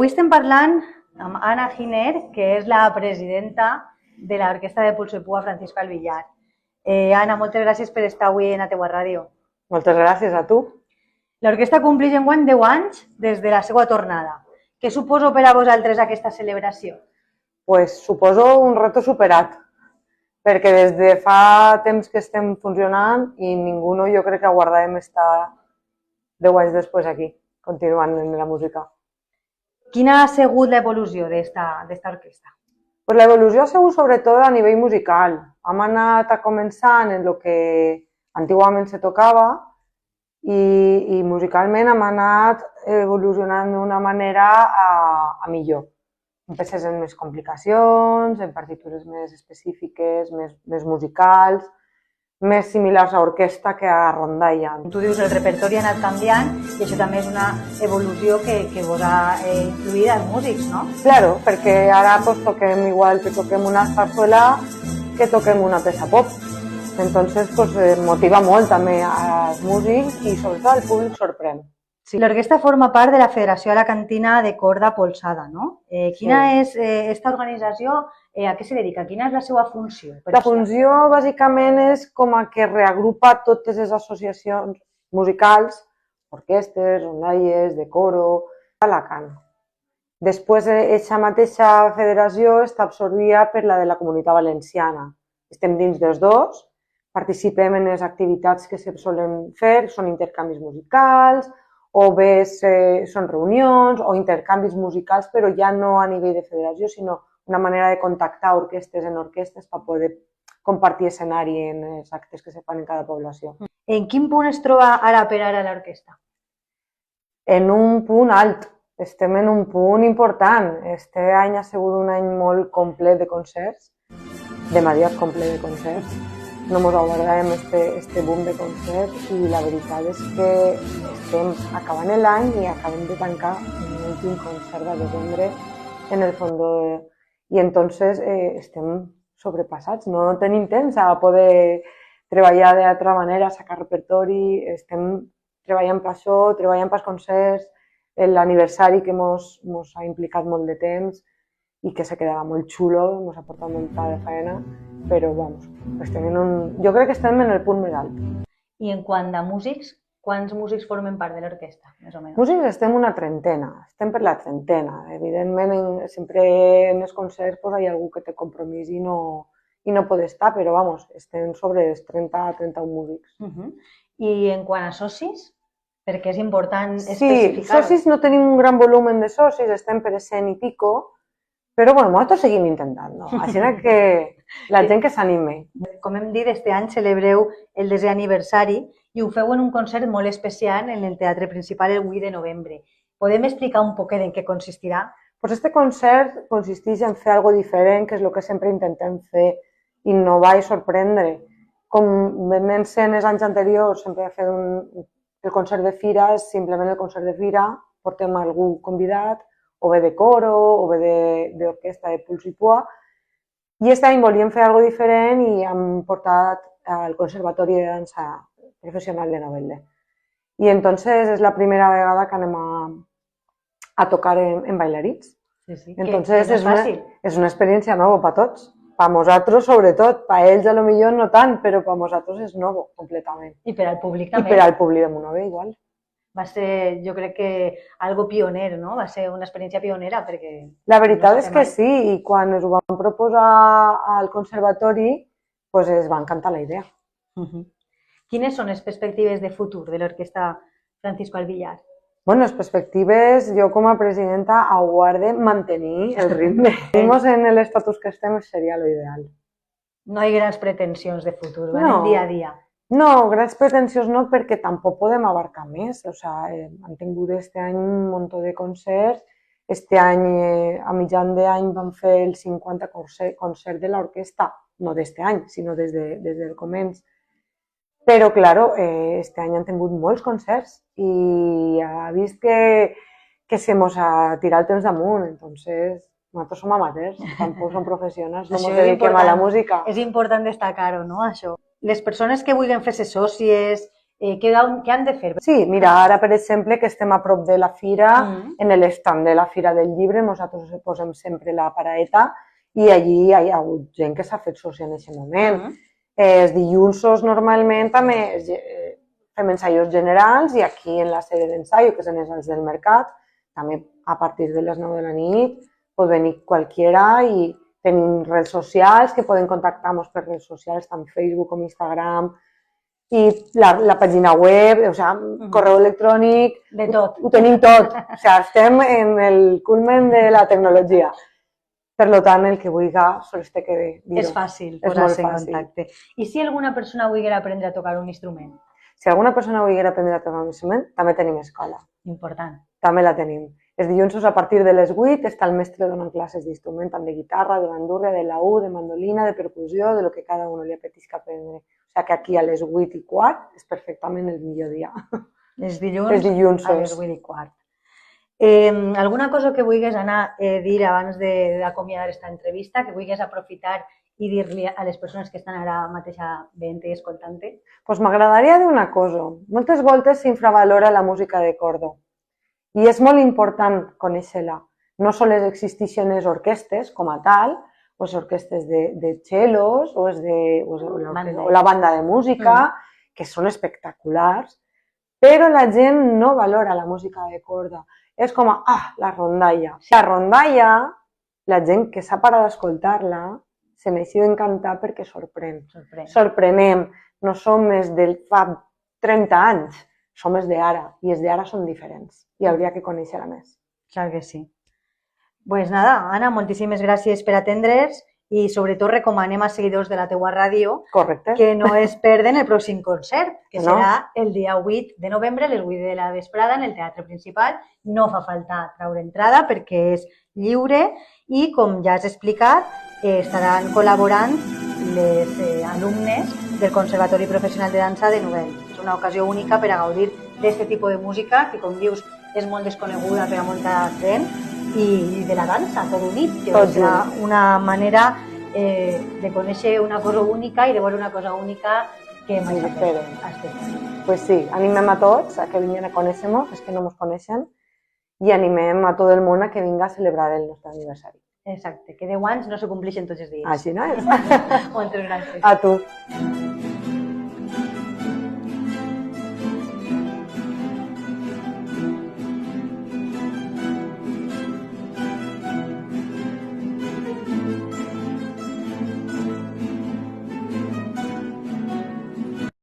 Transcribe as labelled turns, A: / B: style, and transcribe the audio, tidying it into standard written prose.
A: Avui estem parlant amb Anna Giner, que és la presidenta de l'Orquestra de Pulso i Pua Francisco Alvillar. Anna, moltes gràcies per estar avui en la teua ràdio.
B: Moltes gràcies a tu.
A: L'orquestra compleix enguany 10 anys des de la seva tornada. Què suposa per a vosaltres aquesta celebració?
B: Pues suposo un reto superat, perquè des de fa temps que estem funcionant i ningú jo crec que aguardàvem estar 10 anys després aquí, continuant en la música.
A: Quina ha sigut l'evolució d'esta orquestra?
B: Pues l'evolució ha sigut sobretot a nivell musical. Hem anat començant en el que antigament se tocava i musicalment hem anat evolucionant d'una manera a millor. En peces amb més complicacions, en partitures més específiques, més musicals, més similars a orquestra que a rondalla.
A: Tu dius el repertori ha anat canviant i això també és una evolució que vos ha influït als músics, no?
B: Claro, perquè ara pues, toquem igual que toquem una zarzuela que toquem una peça pop. Entonces pues, motiva molt també als músics i sobretot al públic sorprèn.
A: Sí. L'orquestra forma part de la Federació Alacantina de Corda Polsada, no? Quina és aquesta organització? A què se dedica? Quina és la seva funció?
B: La funció, bàsicament, és com a que reagrupa totes les associacions musicals, orquestres, rondalles, de coro, d'Alacant. Després, aquesta mateixa federació està absorbida per la de la Comunitat Valenciana. Estem dins dels dos, participem en les activitats que se solen fer, són intercanvis musicals, o bé són reunions o intercanvis musicals, però ja no a nivell de federació, sinó una manera de contactar orquestres en orquestres per poder compartir escenari en els actes que se fan en cada població.
A: En quin punt es troba ara per ara l'orquestra?
B: En un punt alt, estem en un punt important. Este any ha sigut un any molt complet de concerts, demasiat complet de concerts. No ens aguardàvem este boom de concerts i la veritat és que estem acabant l'any i acabem de tancar l'últim concert de desembre en el Fondó i entonces estem sobrepassats, no tenim temps a poder treballar d'altra manera, sacar repertori, estem treballant per això, treballant pels concerts, l'aniversari que mos ha implicat molt de temps i que se quedarà molt xulo, mos ha portat molta de feina, però vamos, jo crec que estem en el punt més alt.
A: I en quant a músics, quants músics formen part de l'orquestra, més o menys?
B: Músics estem una trentena, estem per la trentena. Evidentment, sempre en els concerts hi ha algú que té compromís i no pot estar, però vamos, estem sobre els 30-31 músics.
A: I en quant a socis, perquè és important especificar-ho.
B: Sí, socis no tenim un gran volum de socis, estem per 100 i pico, però bueno, nosaltres seguim intentant-ho, així que la gent que s'anime.
A: Com hem dit, este any celebreu el 10è aniversari i ho feu en un concert molt especial en el Teatre Principal el 8 de novembre. Podem explicar un poquet en què consistirà?
B: Pues este concert consisteix en fer algo diferent, que és el que sempre intentem fer, innovar i sorprendre. Com vam ser en els anys anteriors, sempre hem fet el concert de fira, és simplement el concert de fira, portem algú convidat, o bé de coro, o bé d'orquestra de Pulso i Pua, i aquest any volíem fer algo diferent i hem portat al Conservatori de Dansa Professional de Novelda. I entonces és la primera vegada que anem a tocar en bailarins. Entonces és una experiència nova per tots. Per nosaltres, sobretot, per ells a lo millor no tant, però per nosaltres és nou, completament.
A: I per al públic també.
B: I per al públic de Monove, igual.
A: Va ser, jo crec que, algo pioner, no? Va ser una experiència pionera, perquè...
B: La veritat és que sí, i quan ens ho vam proposar al conservatori, pues es va encantar la idea.
A: Quines són les perspectives de futur de l'Orquestra Francisco Alvillar?
B: Bueno, les perspectives, jo com a presidenta aguarde mantenir el ritme. En l'estatus que estem seria l'ideal.
A: No hi ha grans pretensions de futur, van en dia a dia.
B: No, grans pretensions no, perquè tampoc podem abarcar més. Han tingut aquest any un munt de concerts. Aquest any, a mitjan d'any, vam fer el 50 concert de l'orquestra, no d'este any, sinó des del començ. Però, clar, aquest any han tingut molts concerts i ha vist que se mos ha tirat el temps damunt. Entonces, nosaltres som amateurs, tampoc som professionals, no ens dediquem a la música.
A: És important destacar-ho, no, això? Les persones que vulguin fer-se sòcies Què han de fer?
B: Sí, mira, ara, per exemple, que estem a prop de la fira, en l'estand de la Fira del Llibre, nosaltres posem sempre la paraeta i allí hi ha hagut gent que s'ha fet sòcia en aquest moment. Els dilluns normalment també fem ensaios generals i aquí en la sede d'ensaio, que és en els del mercat, també a partir de les 9 de la nit pot venir qualquiera i tenim redes socials que poden contactar-nos per redes socials, tant Facebook com Instagram, i la pàgina web, o sigui, correu electrònic...
A: De tot.
B: Ho tenim tot. O sigui, estem en el culmen de la tecnologia. Per tant, el que vulgui sols té que dir-ho.
A: És fàcil posar-se en contacte. I si alguna persona volguera aprendre a tocar un instrument?
B: Si alguna persona volguera aprendre a tocar un instrument, també tenim escola.
A: Important.
B: També la tenim. Els dilluns a partir de les 8 està el mestre donant classes d'instrument, tant de guitarra, de bandurria, de laúd, de mandolina, de percussió, de lo que cada uno li apetisca aprendre. O sigui que aquí a les 8:15 és perfectament el millor dia.
A: Els dilluns a les 8:15. Alguna cosa que vulguis anar a dir abans d'acomiadar aquesta entrevista, que vulguis aprofitar i dir-li a les persones que estan ara mateix veient i escoltant-te?
B: Doncs m'agradaria dir una cosa. Moltes voltes s'infravalora la música de corda i és molt important conèixer-la. No sols existeixen les orquestes com a tal, o les orquestes de cellos o la banda de música, que són espectaculars, però la gent no valora la música de corda. És com, la rondalla. La rondalla, la gent que s'ha parat d'escoltar-la, se n'ha d'encantar perquè sorprèn. Sorprenem. No som els de fa 30 anys, som els d'ara, i els d'ara són diferents. I hauria que conèixer-la més.
A: Clar que sí. Pues nada, Anna, moltíssimes gràcies per atendre's i sobretot recomanem als seguidors de la teua ràdio que no es perden el pròxim concert, que serà el dia 8 de novembre, a les 8 de la vesprada, en el Teatre Principal. No fa falta treure entrada perquè és lliure i, com ja has explicat, estaran col·laborant les alumnes del Conservatori Professional de Dansa de Novell. És una ocasió única per a gaudir d'aquest tipus de música que, com dius, és molt desconeguda per a molta gent, i de la dansa, tot unit, que és una manera de conèixer una cosa única i de veure una cosa única que mai s'ha fet.
B: Pues sí, animem a tots a que vinguin a conèixer-nos, els que no ens coneixen, i animem a tot el món a que vinga a celebrar el nostre aniversari.
A: Exacte, que 10 anys no se compleixen tots els dies.
B: Així no és.
A: Moltes gràcies.
B: A tu.